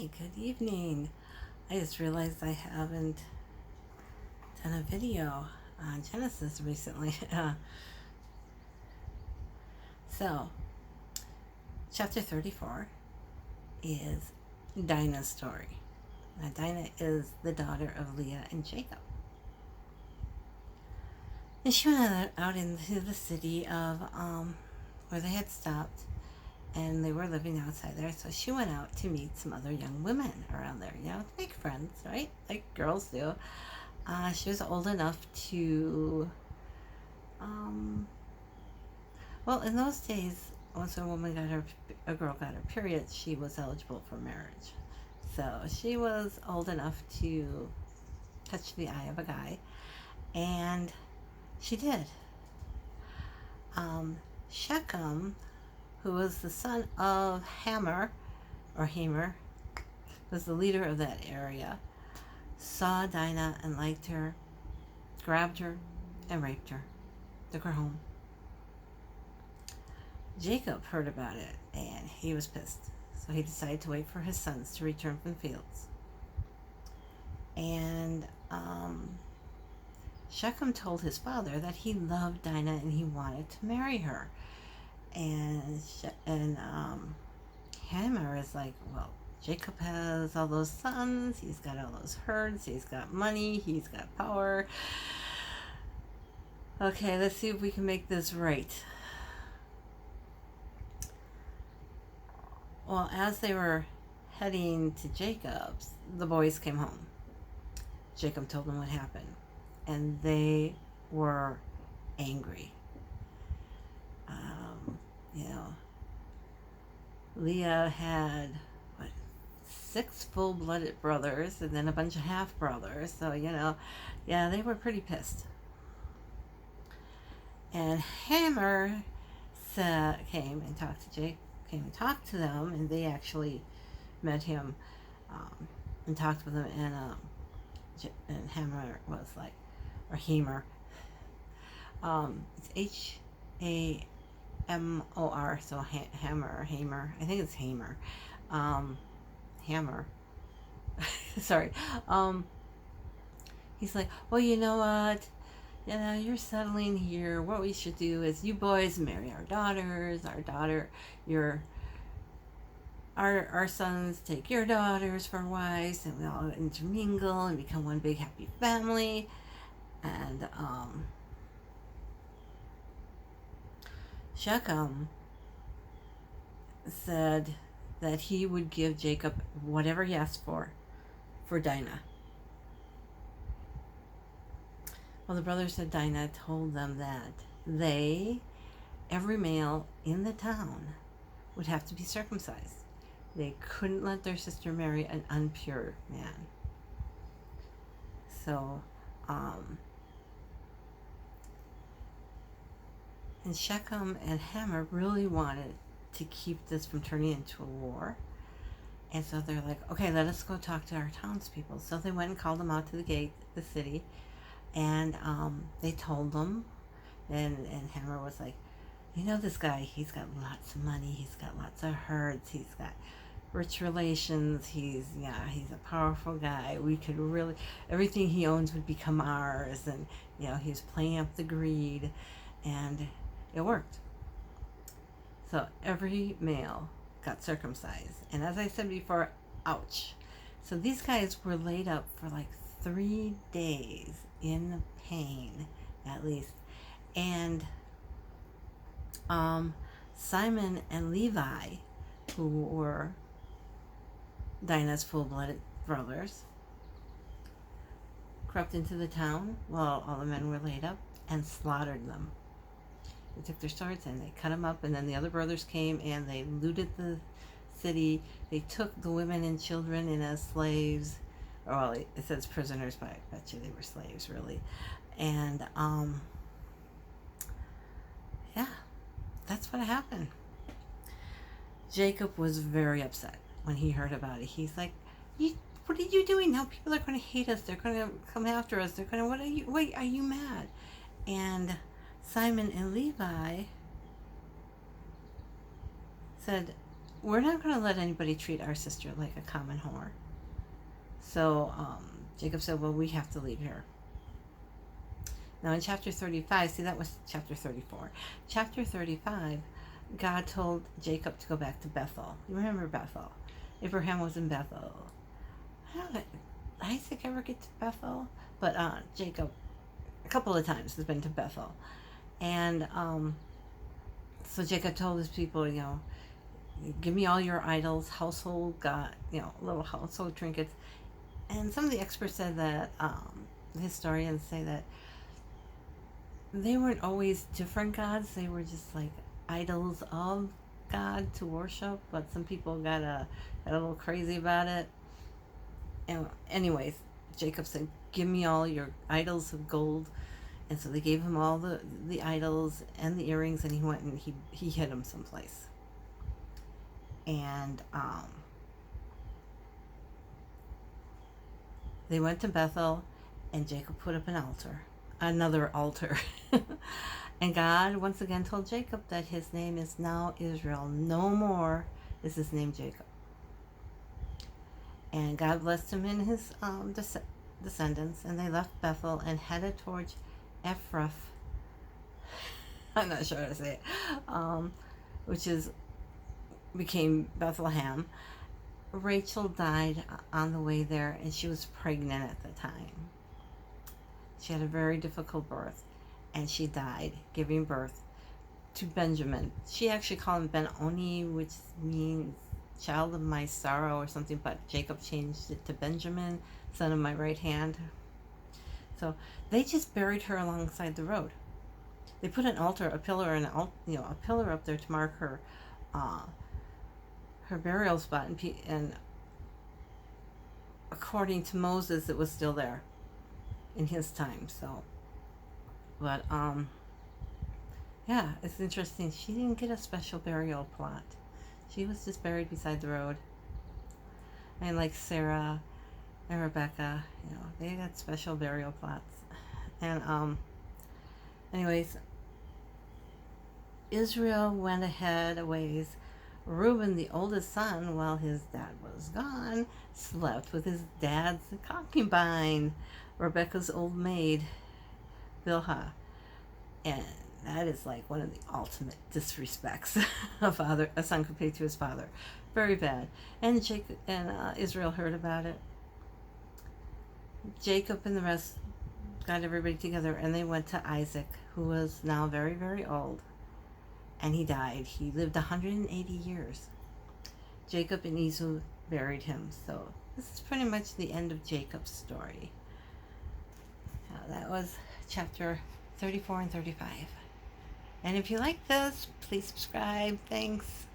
Hey, good evening. I just realized I haven't done a video on Genesis recently. So, chapter 34 is Dinah's story. Now, Dinah is the daughter of Leah and Jacob. And she went out into the city of where they had stopped, and they were living outside there. So she went out to meet some other young women around there, to make friends, right? Like girls do. She was old enough to, well, in those days, once a girl got her period, she was eligible for marriage. So she was old enough to touch the eye of a guy, and she did. Shechem, who was the son of Hamor, or Hamer, was the leader of that area, saw Dinah and liked her, grabbed her, and raped her, took her home. Jacob heard about it, and he was pissed, so he decided to wait for his sons to return from the fields. And Shechem told his father that he loved Dinah and he wanted to marry her. And Hamor is like, well, Jacob has all those sons, he's got all those herds, he's got money, he's got power. Okay, let's see if we can make this right. Well, as they were heading to Jacob's, the boys came home. Jacob told them what happened, and they were angry. Leah had, 6 full-blooded brothers and then a bunch of half-brothers, so, they were pretty pissed. And Hamor came and talked to them, and they actually met him and talked with him, and Hamor was like, or Hamer, it's Hamor, so Hamer, I think it's Hamer, Hammer, sorry, he's like, well, you know what, you're settling here, what we should do is you boys marry our daughters, our sons take your daughters for wives, and we all intermingle and become one big happy family. And Shechem said that he would give Jacob whatever he asked for Dinah. Well, the brothers of Dinah told them that every male in the town would have to be circumcised. They couldn't let their sister marry an impure man. So, and Shechem and Hamor really wanted to keep this from turning into a war. And so they're like, okay, let us go talk to our townspeople. So they went and called them out to the gate, the city, and they told them, and Hamor was like, this guy, he's got lots of money, he's got lots of herds, he's got rich relations, he's a powerful guy, we could really, everything he owns would become ours, and he's playing up the greed, and it worked. So every male got circumcised, and as I said before, ouch. So these guys were laid up for like 3 days in pain, at least. And Simon and Levi, who were Dinah's full-blooded brothers, crept into the town while all the men were laid up and slaughtered them. They took their swords and they cut them up, and then the other brothers came and they looted the city. They took the women and children in as slaves. Well, it says prisoners, but I bet you they were slaves, really. And that's what happened. Jacob was very upset when he heard about it. He's like, what are you doing now? People are going to hate us. They're going to come after us. They're going to, are you mad? And Simon and Levi said, we're not going to let anybody treat our sister like a common whore. So Jacob said, well, we have to leave here. Now in chapter 35, see, that was chapter 34. Chapter 35, God told Jacob to go back to Bethel. You remember Bethel? Abraham was in Bethel. How did Isaac ever get to Bethel? But Jacob, a couple of times, has been to Bethel. And so Jacob told his people, give me all your idols, household little household trinkets. And some of the experts said that, historians say that they weren't always different gods. They were just like idols of God to worship. But some people got a little crazy about it. And anyways, Jacob said, give me all your idols of gold. And so they gave him all the idols and the earrings, and he went and he hid them someplace. And they went to Bethel, and Jacob put up another altar. And God once again told Jacob that his name is now Israel. No more is his name Jacob. And God blessed him and his descendants, and they left Bethel and headed towards Ephrath. I'm not sure how to say it. Which became Bethlehem. Rachel died on the way there, and she was pregnant at the time. She had a very difficult birth, and she died giving birth to Benjamin. She actually called him Ben-Oni, which means child of my sorrow or something, but Jacob changed it to Benjamin, son of my right hand. So they just buried her alongside the road. They put an altar, a pillar up there to mark her burial spot, and according to Moses, it was still there in his time. So, but yeah, it's interesting. She didn't get a special burial plot. She was just buried beside the road. And like Sarah and Rebecca, they got special burial plots. And anyways, Israel went ahead a ways. Reuben, the oldest son, while his dad was gone, slept with his dad's concubine, Rebecca's old maid, Bilhah. And that is like one of the ultimate disrespects a son could pay to his father. Very bad. And Jacob and Israel heard about it. Jacob and the rest got everybody together, and they went to Isaac, who was now very, very old. And he died. He lived 180 years. Jacob and Esau buried him. So this is pretty much the end of Jacob's story. That was chapter 34 and 35. And if you like this, please subscribe. Thanks.